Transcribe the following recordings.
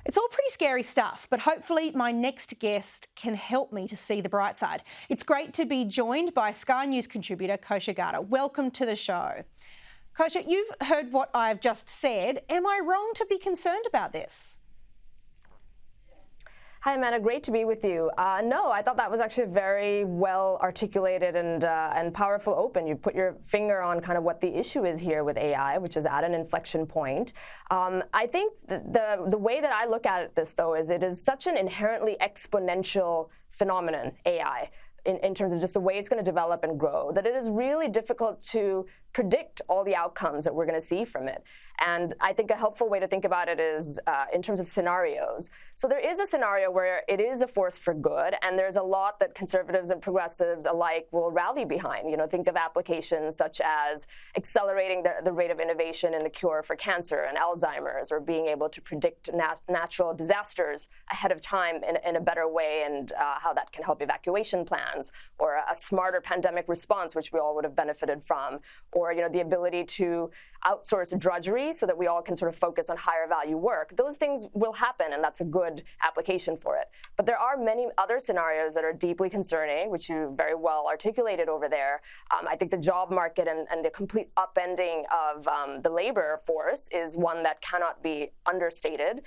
It's all pretty scary stuff, but hopefully my next guest can help me to see the bright side. It's great to be joined by Sky News contributor Kosha Gada. Welcome to the show. Kosha, you've heard what I've just said. Am I wrong to be concerned about this? Hi, Amanda. Great to be with you. No, I thought that was actually very well articulated and powerful open. You put your finger on kind of what the issue is here with AI, which is at an inflection point. I think the way that I look at this, though, is it is such an inherently exponential phenomenon, AI, in terms of just the way it's going to develop and grow, that it is really difficult to predict all the outcomes that we're going to see from it. And I think a helpful way to think about it is in terms of scenarios. So there is a scenario where it is a force for good, and there's a lot that conservatives and progressives alike will rally behind. You know, think of applications such as accelerating the rate of innovation in the cure for cancer and Alzheimer's, or being able to predict natural disasters ahead of time in a better way, and how that can help evacuation plans, or a smarter pandemic response, which we all would have benefited from, or the ability to outsource drudgery so that we all can sort of focus on higher value work. Those things will happen, and that's a good application for it. But there are many other scenarios that are deeply concerning, which you very well articulated over there. I think the job market and the complete upending of the labor force is one that cannot be understated.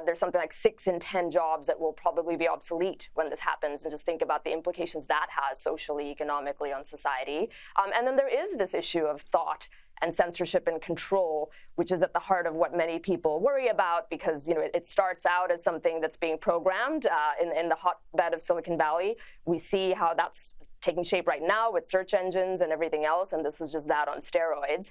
There's something like 6 in 10 jobs that will probably be obsolete when this happens, and just think about the implications that has socially, economically on society. And then there is this issue of thought and censorship and control, which is at the heart of what many people worry about, because it starts out as something that's being programmed in the hotbed of Silicon Valley. We see how that's taking shape right now with search engines and everything else, and this is just that on steroids.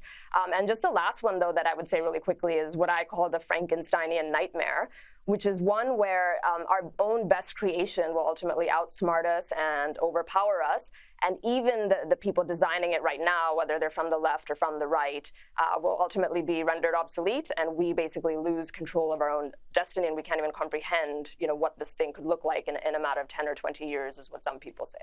And just the last one, though, that I would say really quickly is what I call the Frankensteinian nightmare, which is one where our own best creation will ultimately outsmart us and overpower us. And even the people designing it right now, whether they're from the left or from the right, will ultimately be rendered obsolete, and we basically lose control of our own destiny, and we can't even comprehend what this thing could look like in a matter of 10 or 20 years, is what some people say.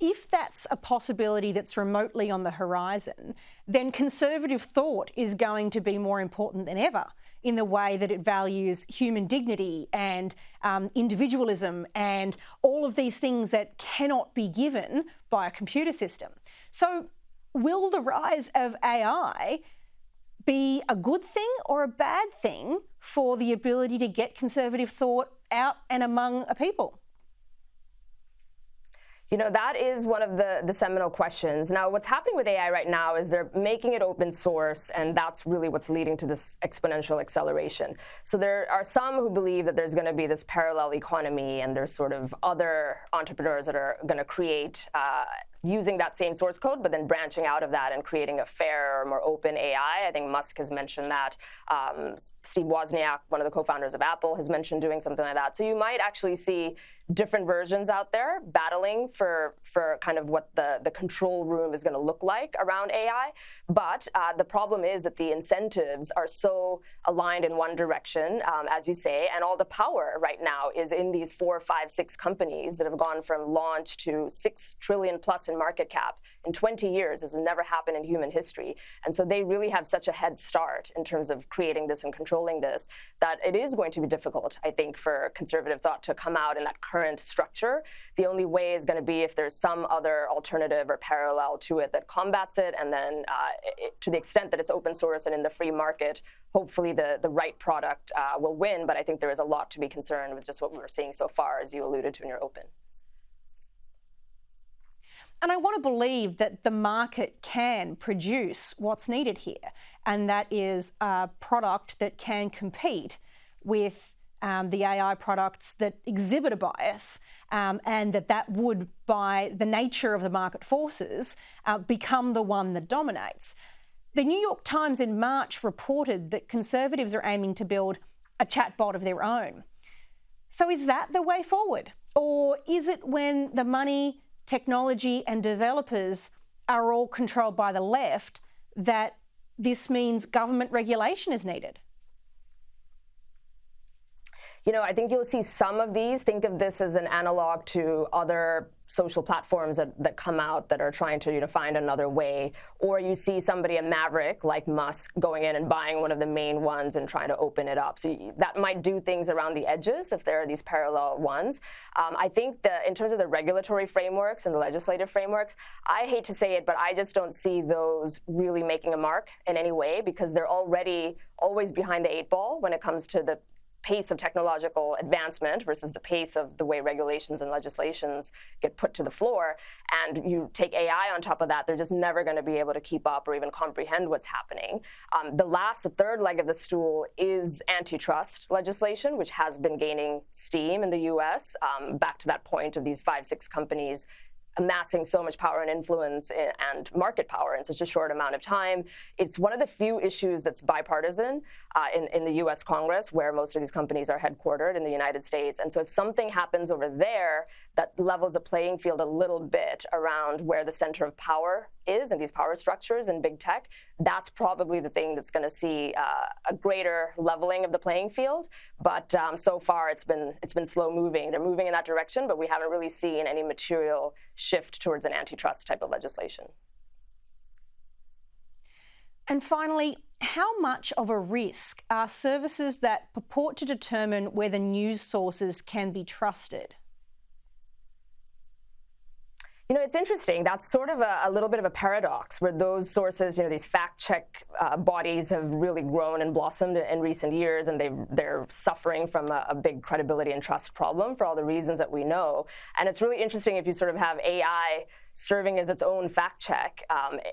If that's a possibility that's remotely on the horizon, then conservative thought is going to be more important than ever in the way that it values human dignity and individualism and all of these things that cannot be given by a computer system. So will the rise of AI be a good thing or a bad thing for the ability to get conservative thought out and among a people? That is one of the seminal questions. Now, what's happening with AI right now is they're making it open source, and that's really what's leading to this exponential acceleration. So there are some who believe that there's going to be this parallel economy, and there's sort of other entrepreneurs that are going to create using that same source code, but then branching out of that and creating a fairer, more open AI. I think Musk has mentioned that. Steve Wozniak, one of the co-founders of Apple, has mentioned doing something like that. So you might actually see different versions out there battling for kind of what the control room is going to look like around AI. But the problem is that the incentives are so aligned in one direction, as you say, and all the power right now is in these 4, 5, 6 companies that have gone from launch to $6 trillion plus in market cap in 20 years. This has never happened in human history. And so they really have such a head start in terms of creating this and controlling this, that it is going to be difficult, I think, for conservative thought to come out in that current structure. The only way is going to be if there's some other alternative or parallel to it that combats it, and then to the extent that it's open source and in the free market, hopefully the right product will win. But I think there is a lot to be concerned with just what we're seeing so far, as you alluded to in your open. And I want to believe that the market can produce what's needed here, and that is a product that can compete with the AI products that exhibit a bias, and that would, by the nature of the market forces, become the one that dominates. The New York Times in March reported that conservatives are aiming to build a chatbot of their own. So is that the way forward? Or is it when the money, technology and developers are all controlled by the left that this means government regulation is needed? I think you'll see some of these. Think of this as an analog to other social platforms that come out that are trying to find another way, or you see somebody, a maverick like Musk, going in and buying one of the main ones and trying to open it up. So that might do things around the edges if there are these parallel ones. I think in terms of the regulatory frameworks and the legislative frameworks, I hate to say it, but I just don't see those really making a mark in any way, because they're already always behind the 8 ball when it comes to the pace of technological advancement versus the pace of the way regulations and legislations get put to the floor. And you take AI on top of that, they're just never going to be able to keep up or even comprehend what's happening. The third leg of the stool is antitrust legislation, which has been gaining steam in the US, back to that point of these 5-6 companies amassing so much power and influence and market power in such a short amount of time. It's one of the few issues that's bipartisan in the U.S. Congress, where most of these companies are headquartered in the United States. And so if something happens over there that levels the playing field a little bit around where the center of power is and these power structures in big tech, that's probably the thing that's going to see a greater leveling of the playing field. But so far, it's been slow moving. They're moving in that direction, but we haven't really seen any material shift towards an antitrust type of legislation. And finally, how much of a risk are services that purport to determine whether news sources can be trusted? It's interesting. That's sort of a little bit of a paradox, where those sources, these fact-check bodies have really grown and blossomed in recent years, and they're suffering from a big credibility and trust problem for all the reasons that we know. And it's really interesting if you sort of have AI serving as its own fact-check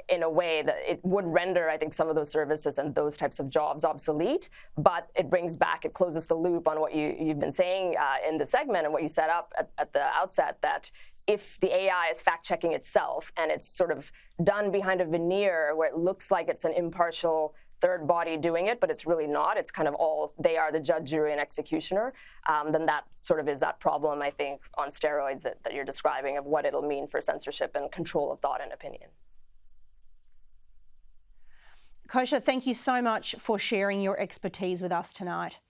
in a way that it would render, I think, some of those services and those types of jobs obsolete. But it closes the loop on what you've been saying in the segment and what you set up at the outset, that if the AI is fact-checking itself and it's sort of done behind a veneer where it looks like it's an impartial third body doing it, but it's really not, it's kind of they are the judge, jury, and executioner, then that sort of is that problem, I think, on steroids that you're describing, of what it'll mean for censorship and control of thought and opinion. Kosha, thank you so much for sharing your expertise with us tonight.